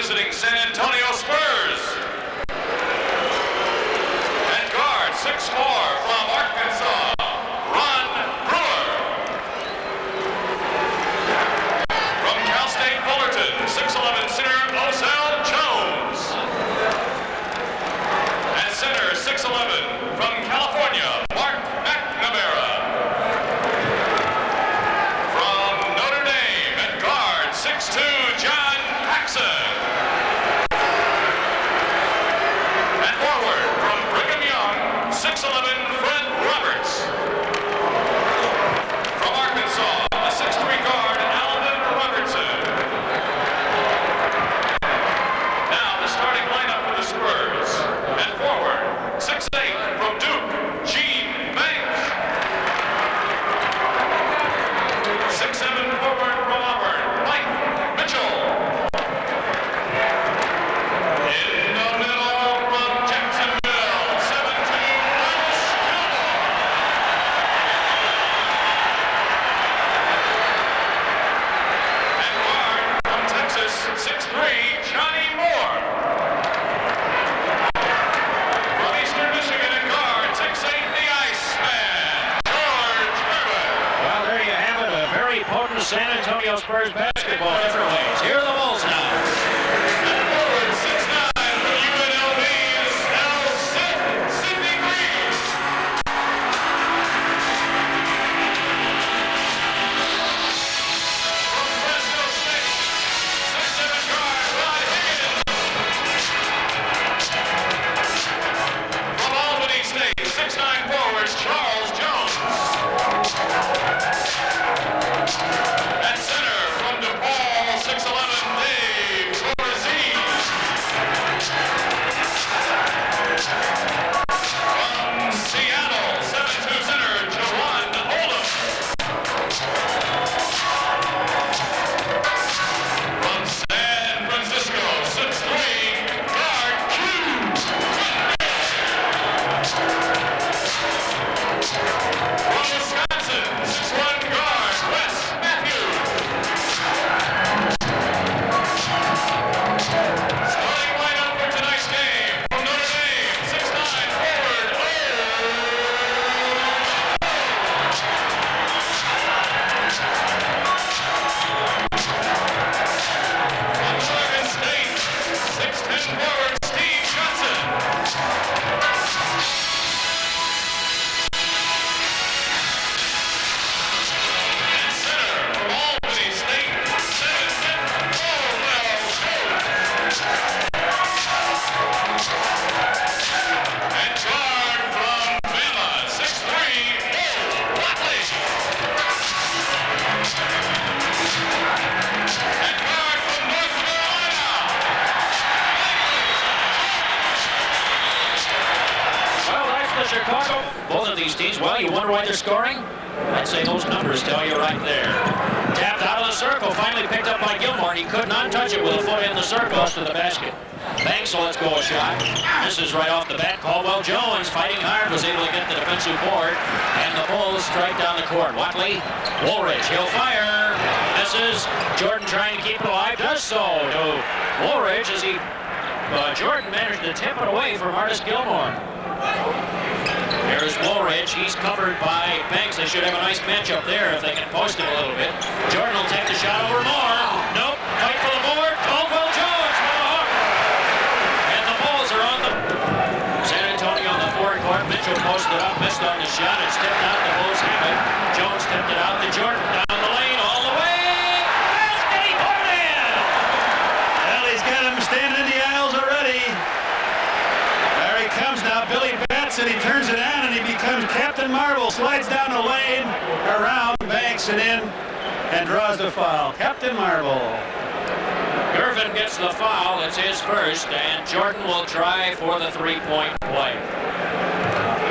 visiting San Antonio Spurs. And guard 6'4" from Arkansas, Ron Brewer. From Cal State Fullerton, 6'11" center Ozell Jones. And center 6'11" from California, Mark McNamara. From Notre Dame at guard 6'2", John Paxson. And forward from Brigham Young, 6'11", Fred Roberts. From Arkansas, a 6'3" guard, Alvin Robertson. Now the starting lineup for the Spurs. And forward, 6'8", from Duke, Gene Banks. 6'7" forward from Auburn, Mike Mitchell. In the middle from Jacksonville, 7'2", Marcus Gilmore. And guard from Texas, 6'3", Johnny Moore. From Eastern Michigan at guard, 6'8", the Iceman, George Gervin. Well, there you have it, a very potent San Antonio Spurs basketball different ways. Here are the Bulls now. And forward, 6'9", from UNLV's Sidney Green. From Fresno State, 6'7" guard, Rod Higgins. From Albany State, 6'9" forwards, Charles Jones. At center, from DePaul, 6'11", Dave Torres. From Seattle, 7'2" center, Jawan Oldham. From San Francisco, 6'3", guard Q. From Wisconsin, 6'1", guard Wes Matthews. Starting lineup for tonight's game. From Notre Dame, 6'9", forward, From Oregon State, 6'10" forward, Steve Johnson. And center from Albany State, 7'10", Orwell Jones. And guard from Bama, 6'3", Will Watley. And guard from North Carolina, Well, that's the Chicago. Both of these teams, well, you wonder why they're scoring? I'd say those numbers tell you right there. Tapped out of the circle, finally picked up by Gilmore, and he could not touch it with a foot in the circle. Goes to the basket. Banks lets go a shot. This is right off the bat. Caldwell Jones, fighting hard, was able to get the defensive board, and the Bulls strike down the court. Watley, Woolridge, he'll fire. Misses. Jordan trying to keep it alive, does so to Woolridge as he, Jordan managed to tip it away from Artis Gilmore. Here's Woolridge. He's covered by Banks. They should have a nice matchup there if they can post him a little bit. Jordan will take the shot over Moore. Nope. Fight for the board. Caldwell Jones with a hook. And the Bulls are on the San Antonio on the forward court. Mitchell posted up, missed on the shot. It's tipped out. The Bulls have it. Jones tipped it out to Jordan down the lane all the way. Basket, he put it in. Well, he's got him standing in the aisles already. There he comes now. Billy bats it. He turns it on and he becomes Captain Marvel. Slides down the lane, around, banks it in, and draws the foul. Captain Marvel. Gervin gets the foul. It's his first, and Jordan will try for the three-point play.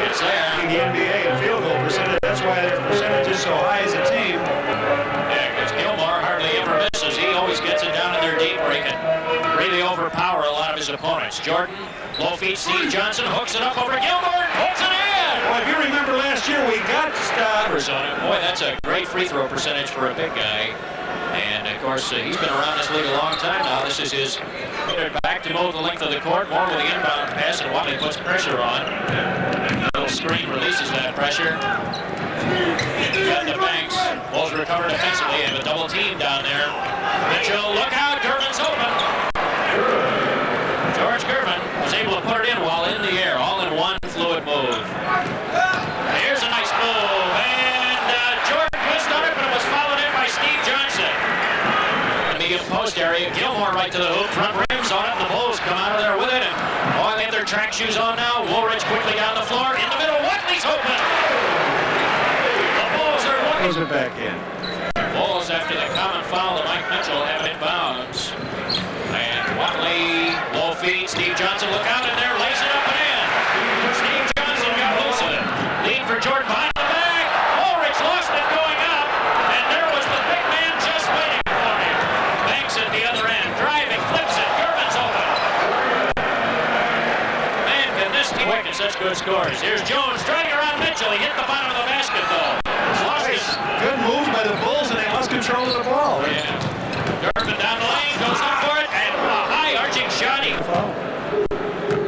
It's there. In the NBA and field goal percentage. That's why their percentage is so high as a team. Yeah, because Gilmore hardly ever misses. He always gets it down in there deep where he can really overpower a lot of his opponents. Jordan, low feet, Steve Johnson hooks it up over Gilmore and puts it in. Well, if you remember last year, we got On him. Boy, that's a great free throw percentage for a big guy. And Of course, he's been around this league a long time now. This is his back to mow the length of the court. More with the inbound pass, and Watley puts pressure on. A little screen releases that pressure. Got the Banks. Bulls recover defensively. Have a double team down there. Mitchell, look out. Gervin's open. George Gervin was able to put it in while in the air, all in one fluid move. Here's a nice move, and Jordan missed on it, but it was followed in by Steve Johnson. In the medium post area, Gilmore right to the hoop, front rims on it, and the Bulls come out of there with it, and they have their track shoes on now. Woolridge quickly down the floor, in the middle, Watley's open. The Bulls are looking. Those are back in. Bulls, after the common foul to Mike Mitchell, have it inbounds. And Watley, low feed, Steve Johnson, look out in there, lays it up and in. Steve Johnson got loose of it. Lead for Jordan behind the back. Woolridge lost it going up, and there was the big man just waiting for him. Banks at the other end, driving, flips it, Gervin's open. Man, can this team quick and such good scores. Here's Jones driving around Mitchell. He hit the bottom of the basket, though. Lost it. Good moves by the Bulls, and they lost control of the ball. Yeah. Gervin down the lane, goes up for it, and a high arching shot.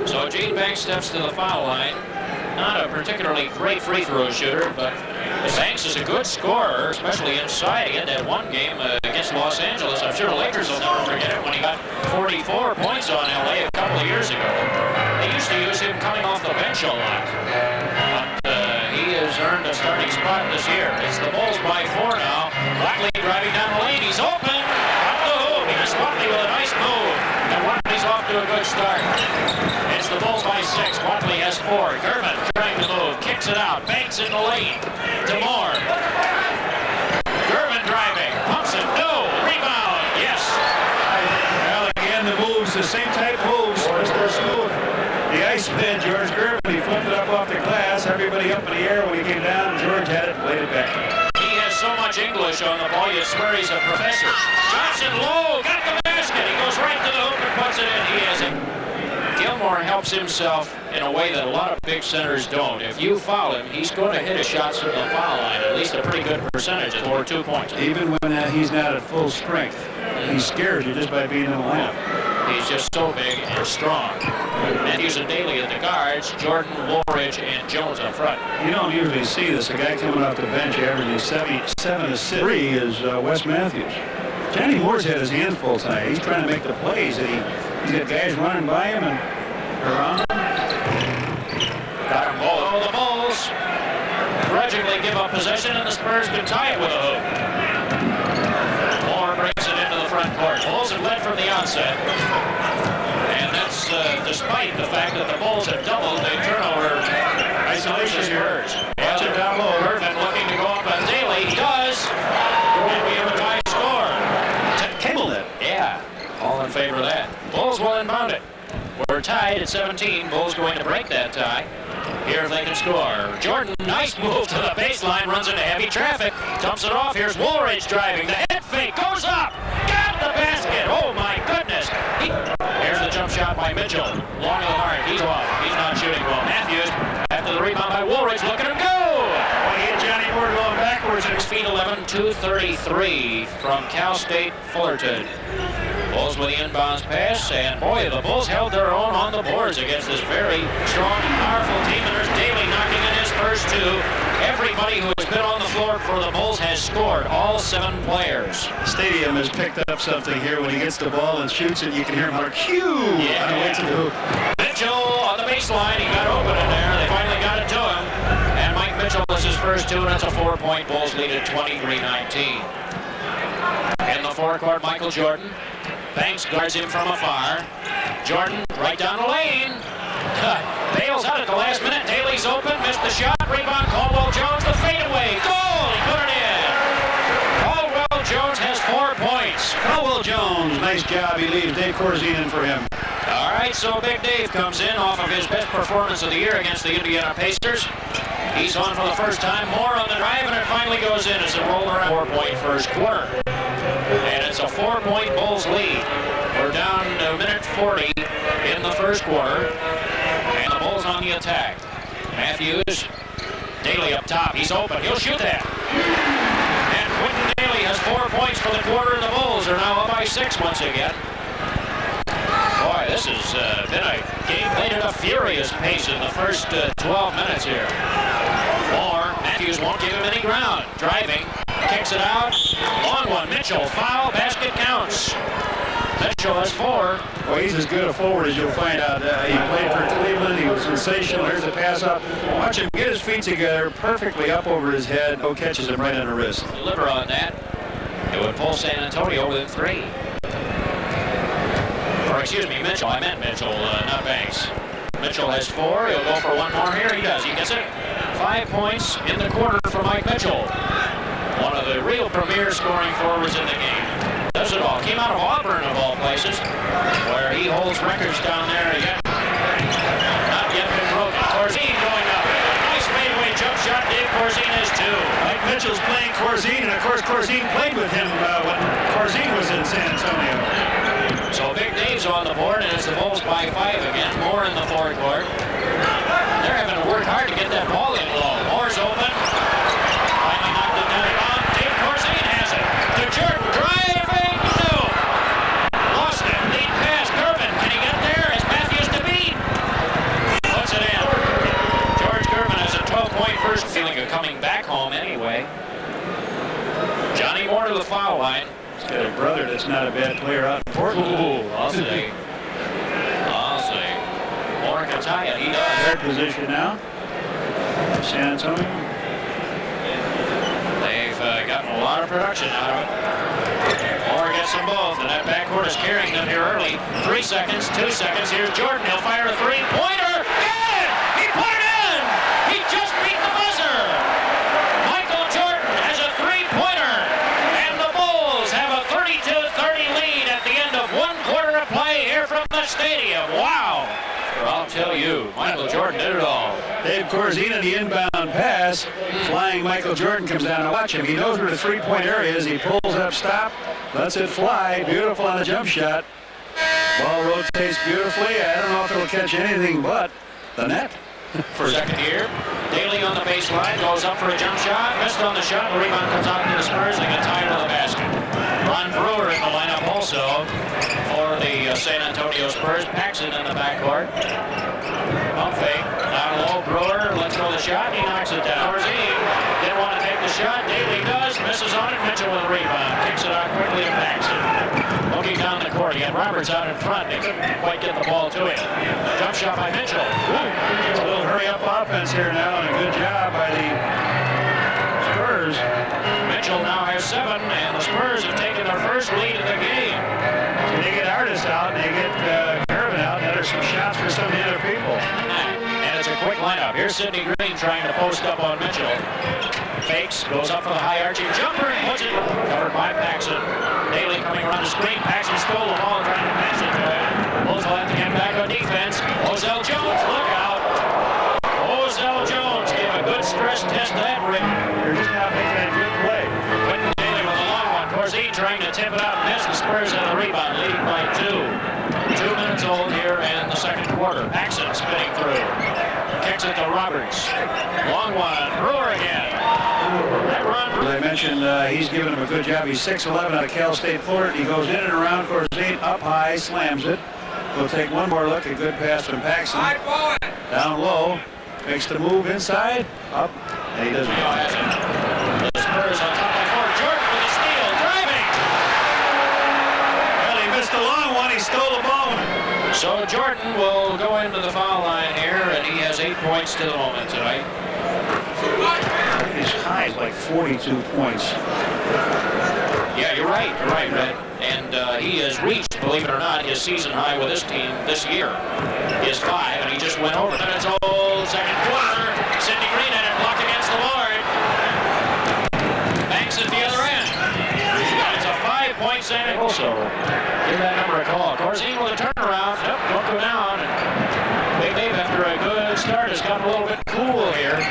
So Gene Banks steps to the foul line. Not a particularly great free throw shooter, but Banks is a good scorer, especially inside. He had that one game against Los Angeles. I'm sure the Lakers will never forget it when he got 44 points on LA a couple of years ago. They used to use him coming off the bench a lot. But he has earned a starting spot this year. It's the Bulls by 4 now. Watley driving down the lane. He's open. Up the hoop. He has Watley with a nice move. And Watley's off to a good start. It's the Bulls by 6. Watley has 4. Gervin trying to move. Kicks it out. Banks in the lane. To Moore. Gervin driving. Pumps it. No. Rebound. Yes. Well, again, the moves, the same type moves. Mr. Smooth. The ice spin, George Gervin. He flipped it up off the glass. Everybody up in the air when he came down. George had it, laid it back. He has so much English on the ball, you swear he's a professor. Johnson low. Got the basket. He goes right to the hoop and puts it in. He has it. Gilmore helps himself in a way that a lot of big centers don't. If you foul him, he's going to hit his shots from the foul line, at least a pretty good percentage, or 2 points. Even when he's not at full strength, he scares you just by being in the lineup. He's just so big and strong. Matthews and Daly at the guards, Jordan, Woolridge, and Jones up front. You don't usually see this. A guy coming off the bench averaging 77 assists. 3 is Wes Matthews. Johnny Moore's had his hands full tonight. He's trying to make the plays, and he's got guys running by him and around him. Got him both. Oh, the Bulls grudgingly give up possession, and the Spurs can tie it with a hoop. Moore brings it into the front court. Bulls have led from the outset. And that's despite the fact that the Bulls have doubled the turnover isolation Spurs. Watch it down low. Gervin looking to go up on Daly. He does. And we have a tie score. Cable it. Yeah, all in favor of that. Bulls will inbound it. We're tied at 17. Bulls going to break that tie. Here if they can score. Jordan, nice move to the baseline, runs into heavy traffic, dumps it off. Here's Woolridge driving. The head fake goes up. Got the basket. Oh my goodness. Here's the jump shot by Mitchell. Long of the mark. He's off. He's not shooting well. Matthews, after the rebound by Woolridge, look at him go. When he hit Johnny Moore going backwards. 6 feet 11, 233 from Cal State Fullerton. Bulls with the inbounds pass, and boy, the Bulls held their own on the boards against this very strong and powerful team, and there's Daly knocking in his first 2. Everybody who has been on the floor for the Bulls has scored, all 7 players. Stadium has picked up something here. When he gets the ball and shoots it, you can hear him holler, "Q!" Yeah. on the way to the hoop. Mitchell on the baseline, he got open in there, they finally got it to him, and Mike Mitchell was his first 2, and that's a 4-point Bulls lead at 23-19. In the forecourt, Michael Jordan. Banks guards him from afar. Jordan right down the lane. Bails out at the last minute. Daly's open. Missed the shot. Rebound. Caldwell Jones. The fadeaway. Goal. He put it in. Caldwell Jones has 4 points. Caldwell Jones. Nice job. He leaves Dave Corzine in for him. All right, so Big Dave comes in off of his best performance of the year against the Indiana Pacers. He's on for the first time. Moore on the drive, and it finally goes in as it rolled around. 4-point first quarter. And it's a 4-point Bulls lead. We're down to minute 40 in the first quarter. And the Bulls on the attack. Matthews, Daly up top. He's open. He'll shoot that. And Quentin Daly has 4 points for the quarter, and the Bulls are now up by 6 once again. Boy, this has been a game played at a furious pace in the first 12 minutes here. Moore, Matthews won't give him any ground. Driving, kicks it out. Long one, Mitchell, foul, basket counts. Mitchell has 4. Well, he's as good a forward as you'll find out. He played for Cleveland. He was sensational. Here's the pass up. Watch him get his feet together perfectly up over his head. No catches him right on the wrist. Deliver on that. It would pull San Antonio within 3. Or excuse me, Mitchell. I meant Mitchell, not Banks. Mitchell has 4. He'll go for one more here. He does. He gets it. 5 points in the quarter for Mike Mitchell. One of the real premier scoring forwards in the game. Does it all. Came out of Auburn, of all places, where he holds records down there again. Not yet been broken. Corzine going up. Nice fadeaway jump shot. Dave Corzine has 2. Mike Mitchell's playing Corzine, and of course Corzine played with him when Corzine was in San Antonio. So Big Dave's on the board, and it's the Bulls by 5 again. Moore in the forecourt. They're having to work hard to get that ball in low. Moore's open. Finally knocked it down and on. Dave Corzine has it. To Jordan, driving. No. Lost it. Lead pass. Gervin. Can he get there? As Matthews to beat. Puts it in. George Gervin has a 12-point first. Feeling of coming back home anyway. Johnny Moore to the foul line. He's got a brother that's not a bad player out in Portland. Ooh, I'll say. Moore can tie it. He does. Third position now. San Antonio. They've gotten a lot of production out of it. Moore gets them both, and that backcourt is carrying them here early. 3 seconds, 2 seconds. Here's Jordan. He'll fire a three-pointer. Good! He put it in! He just beat the buzzer! Michael Jordan has a three-pointer, and the Bulls have a 32-30 lead at the end of 1 quarter of play here from the stadium. Wow! I'll tell you, Michael Jordan did it all. Dave Corzine in the inbound pass. Flying Michael Jordan comes down and watch him. He knows where the three-point area is. He pulls up, stop, lets it fly. Beautiful on the jump shot. Ball rotates beautifully. I don't know if it'll catch anything but the net. For second year, Daly on the baseline, goes up for a jump shot, missed on the shot, the rebound comes out to the Spurs, they get tied to the basket. Ron Brewer in the lineup also for the San Antonio Spurs. Paxson in the backcourt. Pump fake, down low, Brewer lets go the shot, he knocks it down. Corzine didn't want to take the shot, Daly does, misses on it, Mitchell with a rebound, kicks it out quickly to Paxson. Looking down the court, he had Roberts out in front, they couldn't quite get the ball to him. Jump shot by Mitchell. It's a little hurry-up offense here now, and a good job by the Spurs. Mitchell now has 7, and the Spurs have taken their first lead of the game. So they get Artis out, and they get Gervin out, and there's some shots for some of the other people. And it's a quick lineup. Here's Sidney Green trying to post up on Mitchell. Fakes, goes up for the high arching jumper, and puts it. Covered by Paxson. Daly coming around the screen. Paxson stole the ball, trying to pass it to him. Bulls will have to get back on defense. Ozell Jones, look out. Ozell Jones gave a good stress test to that rim. They're just not making a good play. Quentin Daly with a long one. Corzine trying to tip it out. Miss. The Spurs have the rebound, leading by 2. 2 minutes old here in the second quarter. Paxson spinning through. Kicks it to Roberts. Long one. Brewer again. As I mentioned, he's given him a good job. He's 6'11" out of Cal State Florida. He goes in and around Corzine, up high, slams it. We'll take one more look. A good pass from Paxson. Down low. Makes the move inside. Up. And he doesn't. The Spurs on top by 4. Jordan with a steal. Driving. Well, he missed a long one. He stole the ball. So Jordan will go into the foul line here, and he has 8 points to the moment tonight. His high is like 42 points. Yeah, you're right. You're right, Red. And he has reached, believe it or not, his season high with this team this year is 5, and he just went over. Minutes old, second quarter. Sidney Green had it blocked against the board. Banks at the other end. And it's a 5-point San Antonio. Also, give that number a call. Corzine with a turnaround. Nope, won't go down. And Big Dave, after a good start, has gotten a little bit cool here.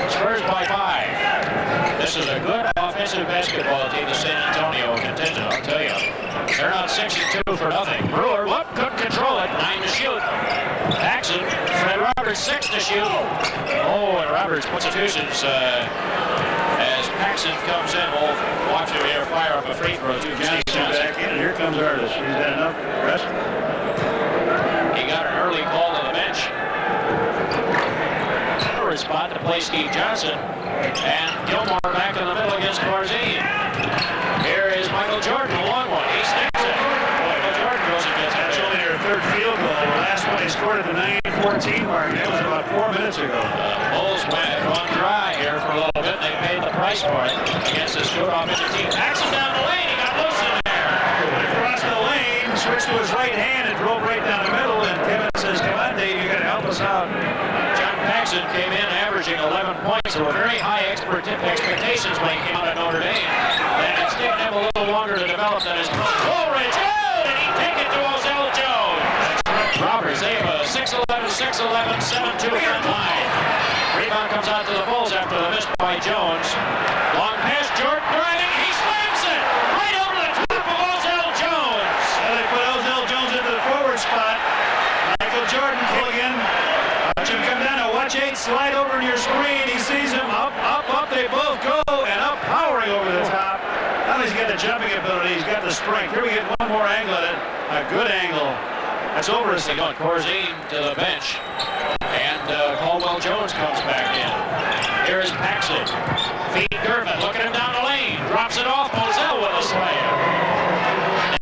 Spurs by 5. This is a good offensive basketball team, the San Antonio contingent, I'll tell you. They're not 6-2 for nothing. Brewer, couldn't control it. 9 to shoot. Paxson, Fred Roberts. Roberts 6 to shoot. Oh, and Roberts puts it deuces as Paxson comes in. We'll watch him here fire up a free throw to Steve Johnson. Back in, and here comes Artis. He's had enough rest. He got an early call to the bench. Spot to play Steve Johnson, and Gilmore back in the middle against Corzine. Here is Michael Jordan, a long one. He sticks it. Michael Jordan goes and gets it. That's only their third field goal. The last one they scored at the 9:14 mark. That was about 4 minutes ago. Bulls went on dry here for a little bit. They paid the price for it against this good offensive team. Paxson down the lane. He got loose in there. Across the lane, switched to his right hand and drove right down the middle. And Kevin says, "Come on, Dave, you got to help us out." Paxson came in averaging 11 points. There were very high expectations when he came out of Notre Dame. And it's taken him a little longer to develop than his Woolridge. Oh, and he take it to Ozell Jones. Roberts, they have a 6'11", 6'11", 7'2" front line. Rebound comes out to the Bulls after the miss by Jones. Long pass, Jordan driving. He slams it right over the top of Ozell Jones. Well, they put Ozell Jones into the forward spot. Michael Jordan came again. Watch him come down. Watch 8 slide over to your screen. He sees him up, up, up. They both go and up, powering over the top. Now he's got the jumping ability. He's got the strength. Here we get one more angle at it. A good angle. That's over. They got Corzine to the bench, and Caldwell Jones comes back in. Here is Paxson. Feed Gervin. Look at him down the lane. Drops it off. Ozell with a slam.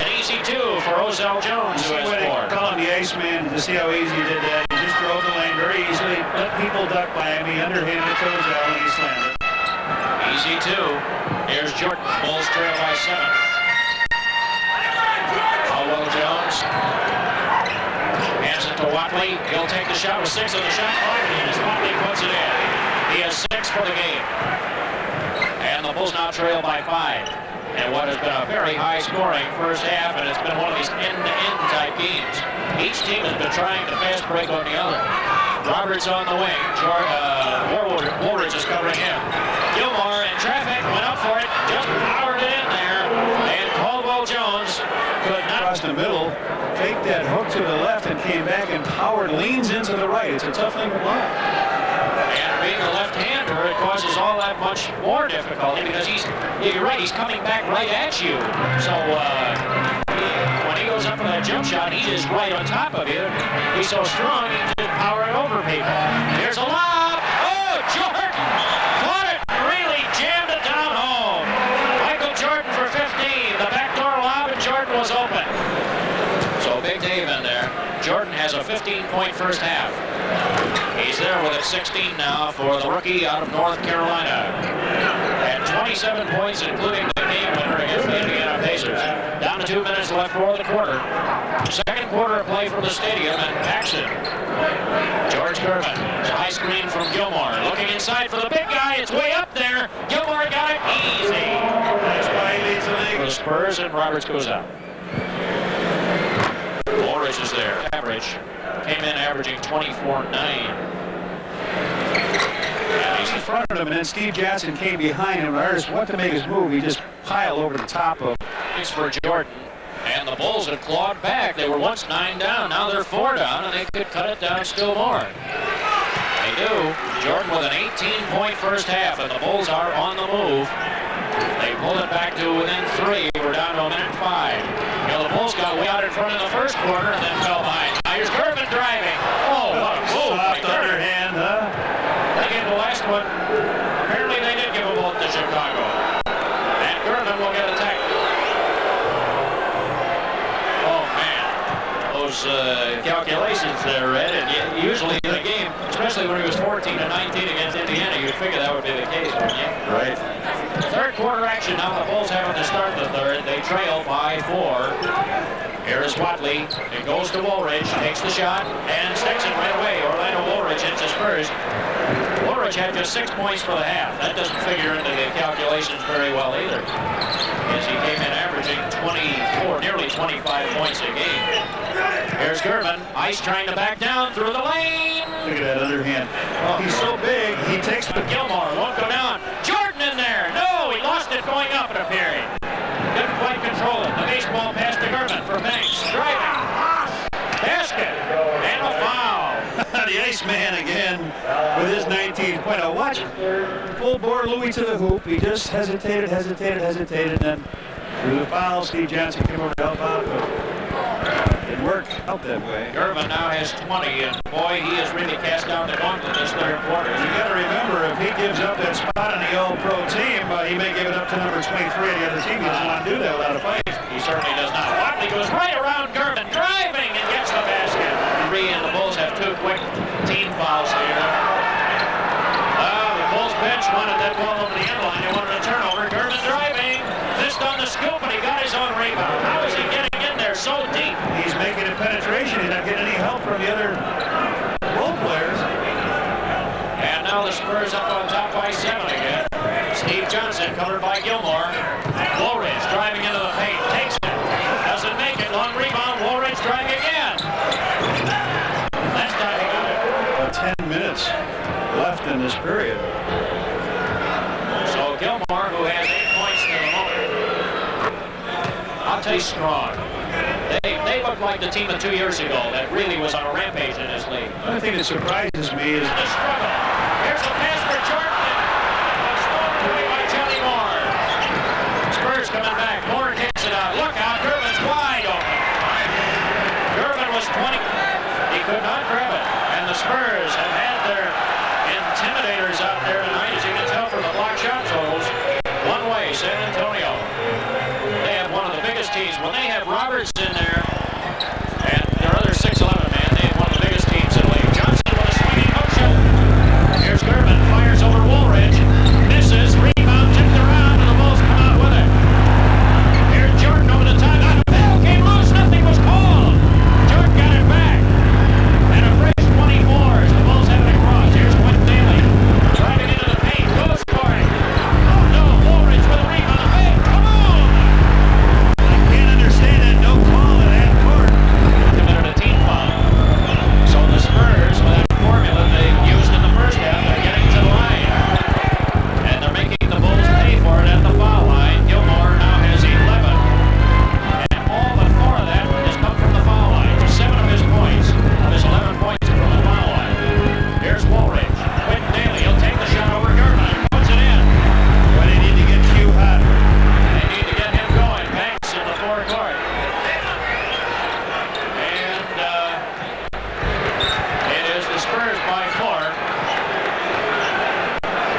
An easy 2 for Ozell Jones, who has 4. Call him the Iceman to see how easy he did that. He just drove the lane very easily. Let people duck by him. He underhanded it to Ozell and he slammed it. Easy 2. Here's Jordan. Bulls trail by 7. Caldwell Jones hands it to Watley. He'll take the shot with 6 on the shot clock, and as Watley puts it in. He has 6 for the game. And the Bulls now trail by 5. And what has been a very high-scoring first half, and it's been one of these end-to-end type games. Each team has been trying to fast break on the other. Roberts on the wing. Woolridge is covering him. Gilmore in traffic, went up for it, just powered it in there. And Caldwell Jones could not. Across the middle, faked that hook to the left and came back and powered, leans into the right. It's a tough thing to block. And being a left-hander, it causes all that much more difficulty because you're right, he's coming back right at you. So when he goes up for that jump shot, he is right on top of you. He's so strong, he can just power it over people. Here's a lob. Oh, Jordan caught it, really jammed it down home. Michael Jordan for 15. The backdoor lob, and Jordan was open. So Big Dave in there. Jordan has a 15-point first half. He's there with it 16 now for the rookie out of North Carolina. And 27 points, including the game winner against the Indiana Pacers. Down to 2 minutes left for the quarter. Second quarter play from the stadium, and Paxson. George Gervin. High screen from Gilmore. Looking inside for the big guy. It's way up there. Gilmore got it easy. That's why he leads the league. For the Spurs, and Roberts goes out. Woolridge is there. Average. Came in averaging 24-9. He's in front of him, and then Steve Johnson came behind him. Artis wanted to make his move. He just piled over the top of. Thanks for Jordan. And the Bulls had clawed back. They were once 9 down. Now they're 4 down, and they could cut it down still more. They do. Jordan with an 18-point first half, and the Bulls are on the move. They pulled it back to within 3. We're down to 1:05. You know, the Bulls got way out in front in the first quarter and then fell behind. Now here's Gervin driving. Oh, what a move. Soft underhand, huh? They gave the last one. Apparently they did give them both to Chicago. And Gervin will get attacked. Oh, man. Those calculations there, Ed, and usually in the game, especially when he was 14-19 against Indiana, you'd figure that would be the case, wouldn't you? Right. Third quarter action now. The Bulls having to start the third. They trail by 4. Here is Watley. It goes to Woolridge. Takes the shot and sticks it right away. Orlando Woolridge hits his Spurs. Woolridge had just 6 points for the half. That doesn't figure into the calculations very well either, as he came in averaging 24, nearly 25 points a game. Here's Gervin. Ice trying to back down through the lane. Look at that underhand. Oh, he's so big, he takes the. Gilmore won't go down. Jordan in there. No, he lost it going up, it appeared. Couldn't quite control it. The baseball pass to Gervin for Banks. Driving. Basket. And a foul. The man again with his 19th point. Now watch, full bore Louis to the hoop. He just hesitated, and then through the foul, Steve Johnson came over to help out, but it didn't work out that way. Gervin now has 20, and boy, he has really cast down the gauntlet this third quarter. You got to remember, if he gives up that spot on the All-Pro team, he may give it up to number 23 of the other team. He doesn't want to do that without a fight. He certainly does not. Watley goes right around Gervin, driving and gets the basket. And the Bulls have 2 quick team fouls here. The Bulls bench wanted that ball over the end line. They wanted a turnover. Gervin driving, missed on the scoop, but he got his own rebound. How is he getting in there so deep? He's making a penetration. He's not getting any help from the other role players. And now the Spurs up on top by 7 again. Steve Johnson covered by Gilmore. Woolridge driving into the paint, takes it, doesn't make it. Long rebound. Woolridge driving again. Last time he got it. About 10 minutes left in this period. So Gilmore, who has 8 points to the moment. I'll tell you, strong. They look like the team of 2 years ago that really was on a rampage in this league. The thing that surprises me is the struggle. Here's a pass for Jordan. Stolen away by Johnny Moore. Spurs coming back. Moore kicks it out. Look out, Gervin's wide open. Gervin was 20. He could not grab it. And the Spurs have had their intimidators out there tonight, as you can tell from the block shot totals. One way, San Antonio. They have one of the biggest teams. When they have Roberts in there, and their other 6'11 man, they have one of the biggest teams in the league. Johnson with a swinging hook shot. Here's Gervin, fires over Woolridge, misses, rebound, tipped around, and the Bulls come out with it. Here's Jordan over the timeout. The ball came loose, nothing was called. Jordan got it back. And a fresh 24 as the Bulls have it across. Here's Quinn Daly, driving into the paint, goes for it. Oh no, Woolridge with a rebound, the big, come on! I can't understand that no call at half court. Committed a team foul. So the Spurs, with that formula they used in the first half, are getting to the line. And they're making the Bulls pay for it at the foul line. Gilmore now has 11. And all but 4 of that has come from the foul line. 7 of his points, of his 11 points are from the foul line. Here's Woolridge. Quentin Daly, he'll take the shot over Gervin. Puts it in. But they need to get Q hot. They need to get him going. Banks in the forecourt. And it is the Spurs by 4.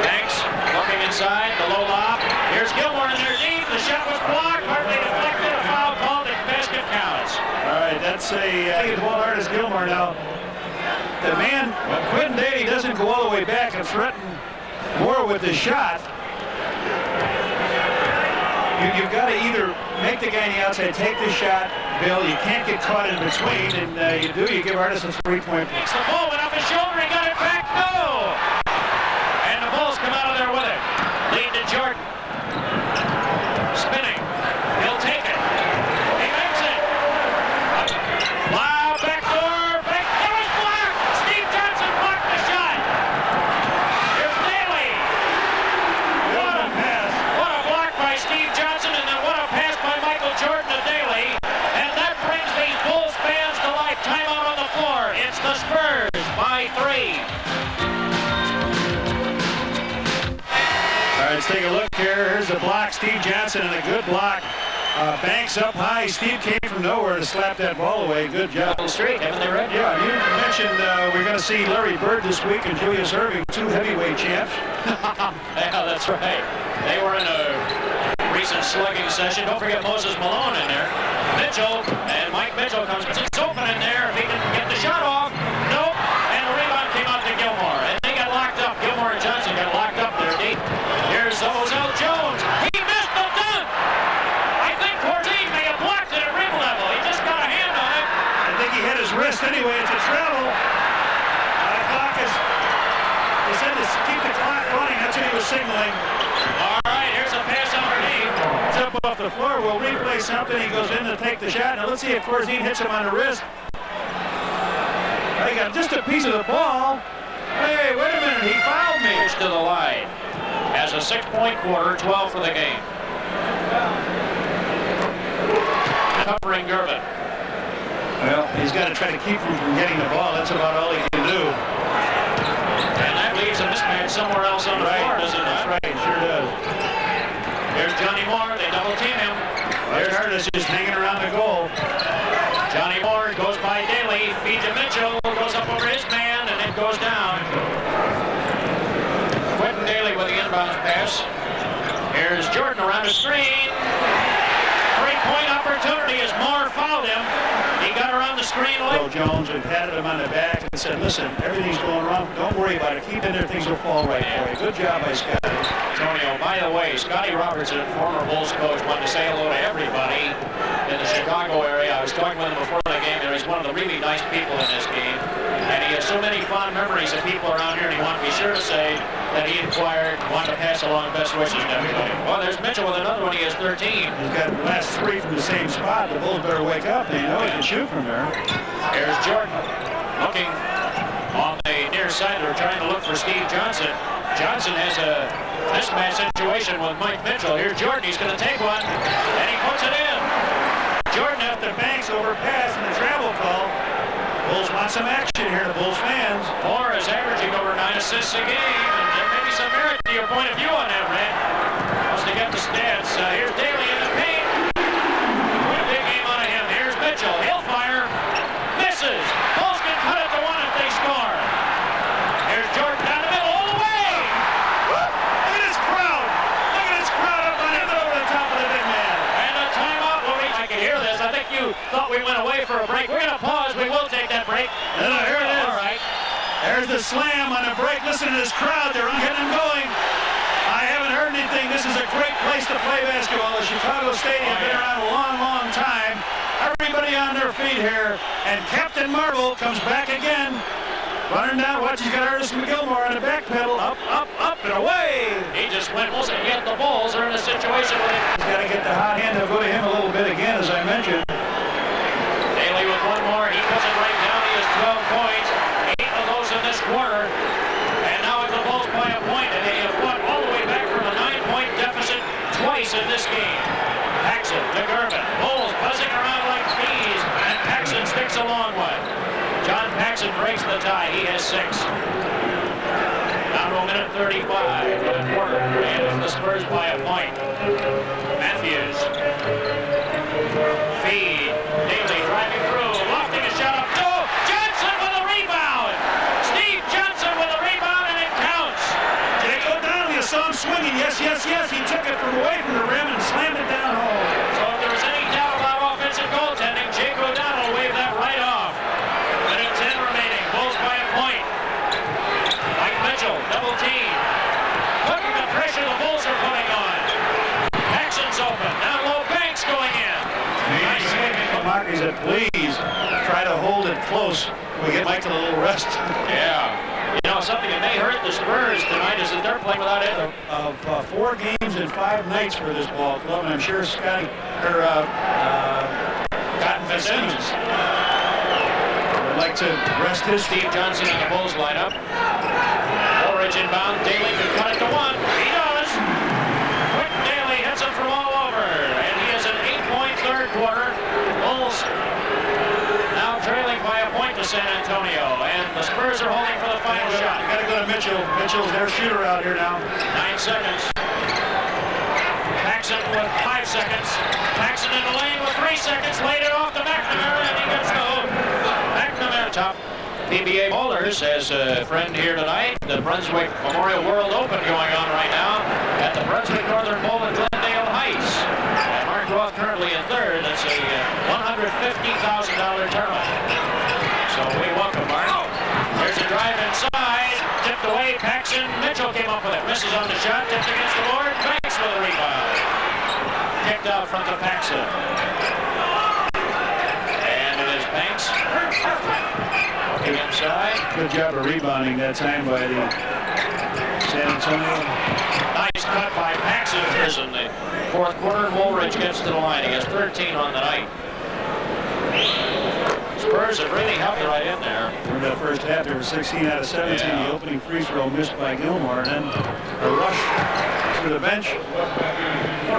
Banks looking inside, the low lob. Here's Gilmore in there deep. The shot was blocked, partly deflected. A foul called. The basket counts. All right, that's a the ball artist Gilmore now. The man, Quentin Daly doesn't go all the way back and threaten Moore with the shot. You've got to either make the guy on the outside take the shot, Bill. You can't get caught in between, and you do, you give Artis a 3-point. Takes the ball, went off his shoulder, he got it back, no! And the Bulls come out of there with it. Lead to Jordan. Spinning. He'll take it. He makes it. Wow, backdoor, back. It was blocked! Steve Johnson blocked the shot. Here's Daly. What a pass. What a block by Steve Johnson, and then what a pass by Michael Jordan to Daly. And that brings these Bulls fans to life. Timeout on the floor. It's the Spurs by 3. All right, let's take a look here. Here's the block, Steve Johnson, and a good block. Banks up high. Steve came from nowhere to slap that ball away. Good job. Street, haven't they read? Yeah, you mentioned we're going to see Larry Bird this week and Julius Erving, 2 heavyweight champs. Yeah, that's right. They were in a recent slugging session. Don't forget Moses Malone in there. Mitchell, and Mike Mitchell comes. It's open in there. If he can get the shot off. Nope. And the rebound came out to Gilmore. And they got locked up. Gilmore and Johnson got locked up there deep. Here's Ozell Jones. He missed the dunk. I think Cortine may have blocked it at rim level. He just got a hand on it. I think he hit his wrist anyway. It's a travel. The clock is, he said to keep the clock running. That's what he was signaling. All right, here's a pass underneath. It's up off the floor. We'll replay something. He goes in to take the shot. Now let's see if Corzine hits him on the wrist. He got just a piece of the ball. Hey, wait a minute. He fouled me. To the line. Has a 6-point quarter, 12 for the game. Covering Gervin. Well, he's got to try to keep him from getting the ball. That's about all he can do. And that leaves a mismatch somewhere else on the floor, doesn't it? That's right, it sure does. Here's Johnny Moore. They double team him. There's Curtis just hanging around the goal. Johnny Moore goes by Daly, feeds to Mitchell, goes up over his man, and it goes down. Quentin Daly with the inbounds pass. Here's Jordan around the screen. Three-point opportunity as Moore fouled him. He got around the screen late. Jones and patted him on the back and said, listen, everything's going wrong. Don't worry about it. Keep in there. Things will fall right for you. Good job by Scotty. Antonio, by the way, Scotty Robertson, former Bulls coach, wanted to say hello to everybody in the Chicago area. I was talking with him before the game, and he's one of the really nice people in this game. And he has so many fond memories of people around here, and he wanted to be sure to say that he inquired, wanted to pass along best wishes to everybody. Well, there's Mitchell with another one. He has 13. He's got the last three from the same spot. The Bulls better wake up. They know he can shoot from there. Here's Jordan looking on the near side. They're trying to look for Steve Johnson. Johnson has a mismatch situation with Mike Mitchell. Here's Jordan. He's going to take one, and he puts it in. Jordan after Banks overpass and the travel call. Bulls want some action here, the Bulls fans. Moore is averaging over 9 assists a game, and there may be some merit to your point of view on that, Red. Once they get the stats, here's Daly in the paint. What a big game out of him. Here's Mitchell. He'll fire. Misses. Bulls can cut it to 1 if they score. Here's Jordan down the middle all the way. Look at this crowd. Look at this crowd up on him over the top of the big man. And a timeout, Louis. I can hear this. I think you thought we went away for a break. We're going to pause. We will take that break. Here it is. All right. There's the slam on the break. Listen to this crowd. They're getting going. I haven't heard anything. This is a great place to play basketball. The Chicago Stadium been around a long, long time. Everybody on their feet here. And Captain Marvel comes back again. Running down. Watch, he's got Ernest McGilmore on the back pedal. Up, up, up, and away. He just went, and yet the Bulls are in a situation where He's got to get the hot hand. They'll go to him a little bit again, as I mentioned. Daly with one more. He puts it right down. He has 12 points. 8 of those in this quarter. And now the Bulls by a point, and they have fought all the way back from a 9-point deficit twice in this game. Paxson to Gervin. Bulls buzzing around like bees, and Paxson sticks a long one. John Paxson breaks the tie. He has 6. Down to a minute 35 for the quarter, and the Spurs by a point. Matthews. Feed. Daly driving through. Lofting a shot up. Oh, Johnson with a rebound. Steve Johnson with a rebound, and it counts. Did it go down? You saw him swinging. Yes, yes, yes. He took it from away from the rim and slammed it down home. So if there was any doubt about offensive goaltending, Jake O'Donnell waved that right off. Minute 10 remaining. Bulls by a point. Mike Mitchell, double team. Putting the pressure the Bulls are putting on. Paxson's open. Now low, Banks going in. Nice saving. Mark, he said, please try to hold it close. We get Mike to a little rest. Yeah. You know, something that may hurt the Spurs tonight is that they're playing without it. Of 4 games in 5 nights for this ball club, and I'm sure Scotty, Cotton Fitzsimmons would like to rest his feet. Steve Johnson in the Bulls lineup. Woolridge inbound. Daly can cut it to 1. He does. Quentin Daly hits him from all over, and he has an 8-point third quarter. Bulls now trailing by a point to San Antonio, and the Spurs are holding for the final shot. You got to go to Mitchell. Mitchell's their shooter out here now. 9 seconds. Paxson with 5 seconds. Paxson in the lane with 3 seconds. Laid it off to McNamara, and he gets the hook. McNamara top. PBA bowlers has a friend here tonight. The Brunswick Memorial World Open going on right now at the Brunswick Northern Bowl in Glendale Heights. And Mark Roth currently in third. That's a $150,000 tournament. So we welcome Mark. There's a drive inside. Tipped away. Paxson. Mitchell came up with it. Misses on the shot. Tipped against the board. Banks with a rebound. Kicked out front to Paxson. And it is Banks. Looking inside. Good job of rebounding that time by the San Antonio. Nice cut by Paxson in the fourth quarter. Woolridge gets to the line. He has 13 on the night. Spurs have really helped right in there. In the first half, there were 16 out of 17. Yeah. The opening free throw missed by Gilmore. And then a rush to the bench.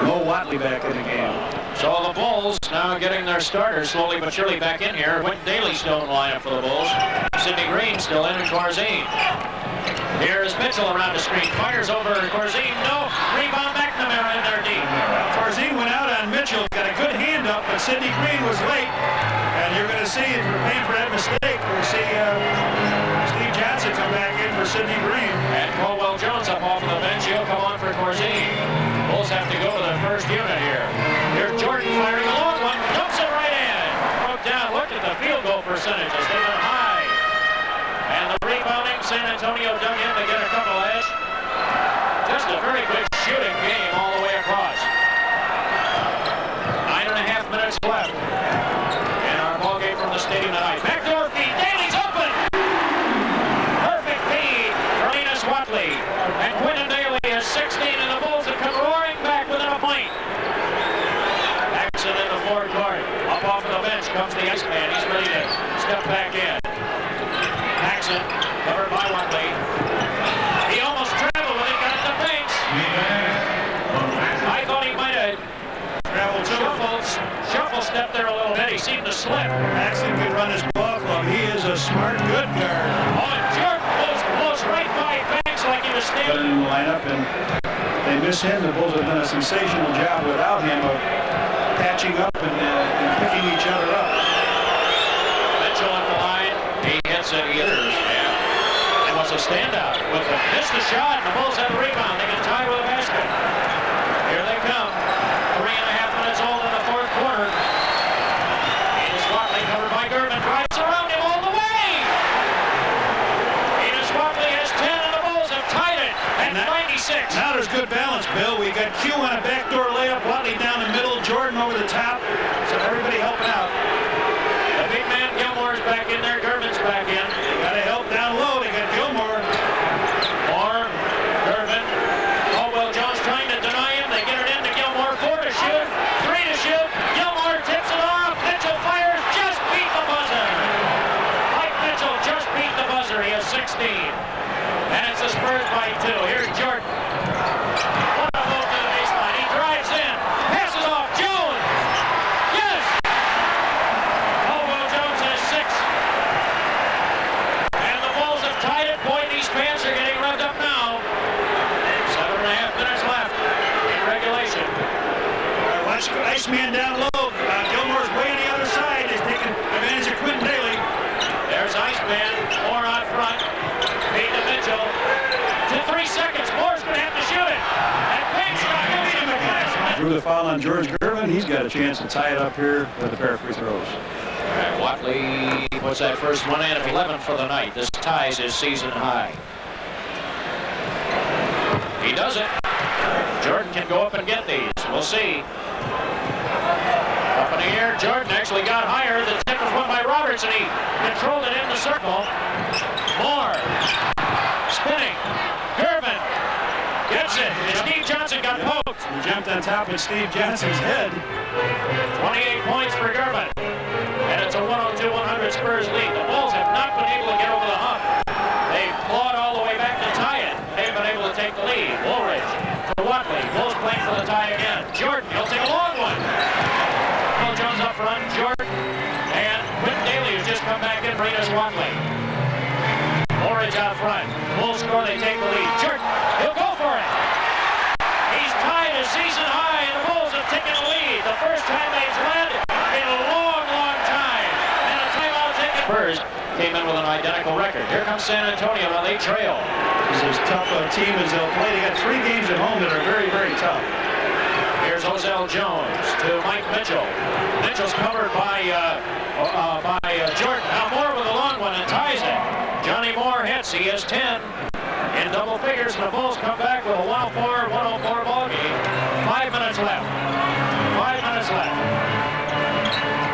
Mo Watley back in the game. So the Bulls now getting their starters slowly but surely back in here. Quentin Daly still in the lineup for the Bulls. Sidney Green still in, and Clarzine. Here's Mitchell around the screen. Fires over Corzine. No. Rebound McNamara in there deep. Corzine went out on Mitchell. Got a good hand up, but Sidney Green was late. And you're going to see, if we're paying for that mistake, we'll see Steve Johnson come back in for Sidney Green. And Caldwell Jones up off of the bench. He'll come on for Corzine. Bulls have to go to the first unit here. Here's Jordan firing a long one. Dumps it right in. Broke down. Look at the field goal percentages. They went high. And the rebounding, San Antonio dug in to get a couple edge. Just a very good shooting game all the way across. 9.5 minutes left in our ball game from the stadium tonight. Backdoor feed. Daly's open. Perfect feed for Linus Watley. And Quinton Daly is 16, and the Bulls have come roaring back within a point. Paxson in the forecourt. Up off of the bench comes the Iceman. He's ready to step back in. Paxson covered by Watley. He almost traveled when he got in the face. I thought he might have traveled shuffle step there a little bit. He seemed to slip. Paxson could run his ball club. He is a smart, good guard. Oh, and Jordan blows right by Banks like he was Put standing. him in the lineup, and they miss him. The Bulls have done a sensational job without him of patching up and picking each other up. Mitchell at the line. He hits it. Yeah. It was a standout. Missed the shot, and the Bulls have a rebound. They can tie with a basket. Here they come. 3.5 minutes old in the fourth quarter. Enos Watley covered by Gervin. Drives around him all the way. Enos Watley has 10, and the Bulls have tied it at 96. Now there's good balance, Bill. We got Q on a backdoor layup, Watley down the middle, Jordan over the top. So everybody helping out. The big man Gilmore's back in there. Gervin's back in. Got to help down low. They got Gilmore. Moore, Gervin, Caldwell Jones trying to deny him. They get it into Gilmore. 4 to shoot, 3 to shoot. Gilmore tips it off. Mitchell fires. Just beat the buzzer. Mike Mitchell just beat the buzzer. He has 16. And it's the Spurs by 2. Here's Jordan. What a move to the baseline. He drives in. Passes off. Jones. Yes. Caldwell Jones has 6. And the Bulls have tied it. Boy, these fans are getting revved up now. 7.5 minutes left in regulation. Watch Iceman down low. Gilmore's way on the other side. He's taking advantage of Quinton Daly. There's Iceman. Moore out front. Feed to Mitchell. To 3 seconds. Moore's going to have to shoot it. And Banks got to beat him again. Drew the foul on George Gervin. He's got a chance to tie it up here with a pair of free throws. All right, Watley puts that first one in of 11 for the night. This ties his season high. He does it. Jordan can go up and get these. We'll see. Up in the air, Jordan actually got higher. The tip was won by Roberts, and he controlled it in the circle. Moore. Spinning. Gervin. Gets it. And Steve Johnson got poked. He jumped on top of Steve Johnson's head. 28 points for Gervin. And it's a 102-100 Spurs lead. The Bulls have not been able to get over the hump. They've clawed all the way back to tie it. They've been able to take the lead. Woolridge for Watley. Bulls playing for the tie again. Jordan, he'll take a long one. Will Jones up front. Jordan and Quinton Daly, who's just come back in for Enos Watley. Woolridge out front. Bulls score, they take the lead. Jordan, he'll go for it. He's tied his season high, and the Bulls have taken the lead. The first time they've led in a long, long time. And a timeout taken. Spurs came in with an identical record. Here comes San Antonio. Now they trail. This is as tough a team as they'll play. They got 3 games at home that are very, very tough. Here's Ozell Jones to Mike Mitchell. Mitchell's covered by Jordan. Now Moore with a long one and ties it. Johnny Moore hits. He has 10 in double figures, and the Bulls come back with a 104 ball game. 5 minutes left. 5 minutes left.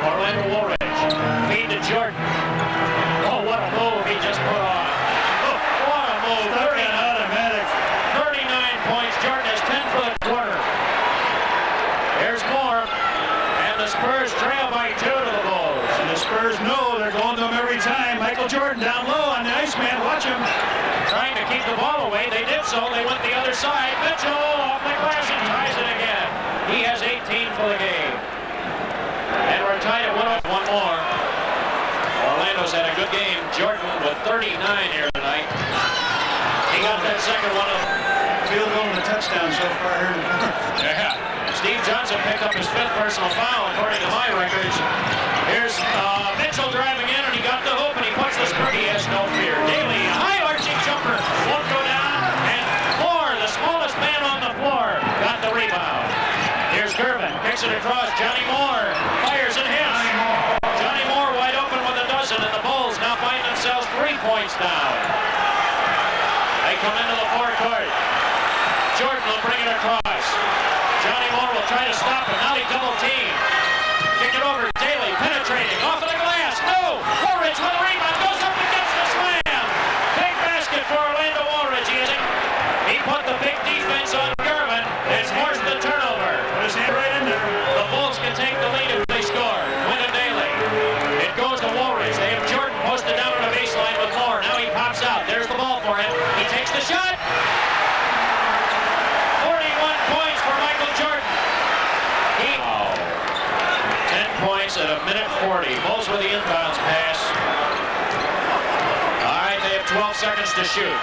Orlando Woolridge. Feed to Jordan. Oh, what a move he just put on. Oh, what a move. 39 points. Jordan has 10 for the quarter. Here's Moore. And the Spurs trail by 2 to the Bulls. And the Spurs know they're going to him every time. Michael Jordan down low on the Iceman. Watch him. Trying to keep the ball away. They did so. They went the other side. Mitchell off the glass and ties it again. He has 18 for the game. And we're tied at 1 more. Orlando's had a good game. Jordan with 39 here tonight. He He got that second one up. Field goal and a touchdown so far here in the fourth. Yeah. Steve Johnson picked up his 5th personal foul, according to my records. Here's Mitchell driving in, and he got the hoop, and he puts the spurt. He has no fear. Daly, a high arching jumper, won't go down, and Moore, the smallest man on the floor, got the rebound. Here's Gervin, kicks it across. Johnny Moore fires and hits. Johnny Moore wide open with a dozen, and the Bulls now find themselves 3 points down. They come into the forecourt. Jordan will bring it across. Johnny Moore will try to stop it. Now he double team. Kick it over. Daly penetrating off of the glass. No! Woolridge with a rebound. Goes up and gets the slam. Big basket for Orlando Woolridge. He put the big defense on Gervin and forced the turnover. Put his hand right in there. The Bulls can take the lead if they score. Win a Daly. It goes to Woolridge. They have Jordan posted down on the baseline with Moore. Now he pops out. There's the ball for him. He takes the shot. 41 points for Michael Jordan. 10 points at a minute 40. Bulls with the inbounds pass. All right, they have 12 seconds to shoot.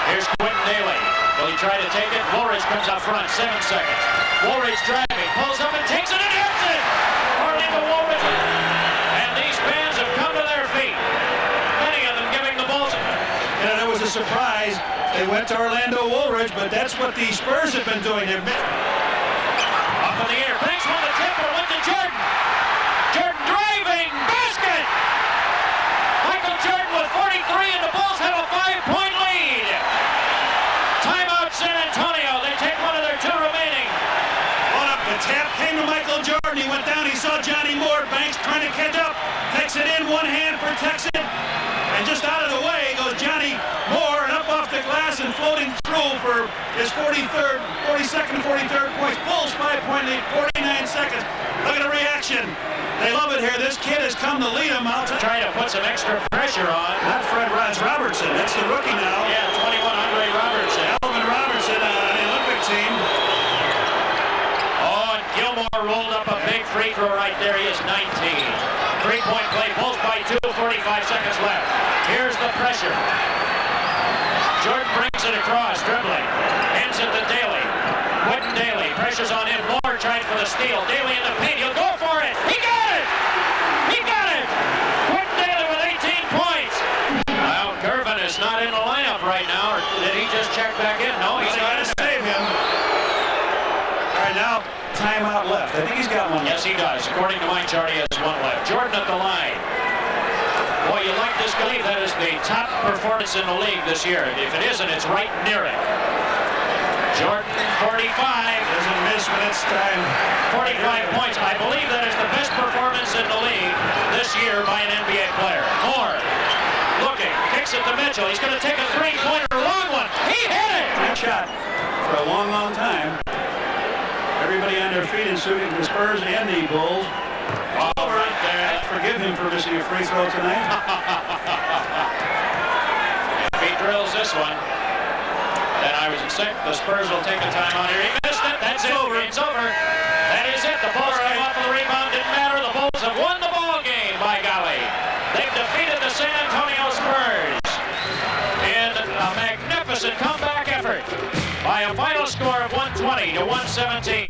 Here's Quentin Daly. Will he try to take it? Woolridge comes up front. 7 seconds. Woolridge driving. Pulls up and takes it and hits it. Orlando Woolridge. And these fans have come to their feet. Many of them giving the Bulls. And it was a surprise. They went to Orlando Woolridge, but that's what the Spurs have been doing. They're Up in the air. Banks won the tip, but went to Jordan. Jordan driving. Basket. Michael Jordan with 43, and the Bulls have a 5-point lead. Timeout San Antonio. They take one of their 2 remaining. One up. The tap came to Michael Jordan. He went down. He saw Johnny Moore. Banks trying to catch up. Takes it in. One hand protects it. And just out of the way goes Johnny Moore, and up off the glass and floating through for his 42nd, 43rd points. Bulls 5-point lead, 49 seconds. Look at the reaction. They love it here. This kid has come to lead them out. Trying to put some extra pressure on. Not Fred Robertson. That's the rookie now. Yeah, 21 Andre Robertson. Alvin Robertson on the Olympic team. Oh, and Gilmore rolled up a big free throw right there. He is 19. 3-point play. Bulls by 2, 45 seconds left. Here's the pressure. Jordan brings it across, dribbling. Hands it to Daly. Quentin Daly. Pressure's on him. Moore tries for the steal. Daly in the paint. He'll go for it. He got it! He got it! Quentin Daly with 18 points. Well, Gervin is not in the lineup right now. Or did he just check back in? No, he's Got to save him. All right, now timeout left. I think he's got one. Yes, he does. According to my chart, he has 1 left. Jordan at the line. Boy, you like this guy? That is the top performance in the league this year. If it isn't, it's right near it. Jordan, 45. Doesn't miss when it's time. 45 points. I believe that is the best performance in the league this year by an NBA player. Moore, looking, kicks it to Mitchell. He's going to take a 3-pointer, wrong one. He hit it! Good shot for a long, long time. Everybody on their feet, including the Spurs and the Bulls. Oh, right there. Forgive him for missing a free throw tonight. If he drills this one, then I was sick. The Spurs will take a timeout here. He missed it. That's it. over. It's over. That is it. The Bulls came off of the rebound. Didn't matter. The Bulls have won the ball game, by golly. They've defeated the San Antonio Spurs in a magnificent comeback effort by a final score of 120 to 117.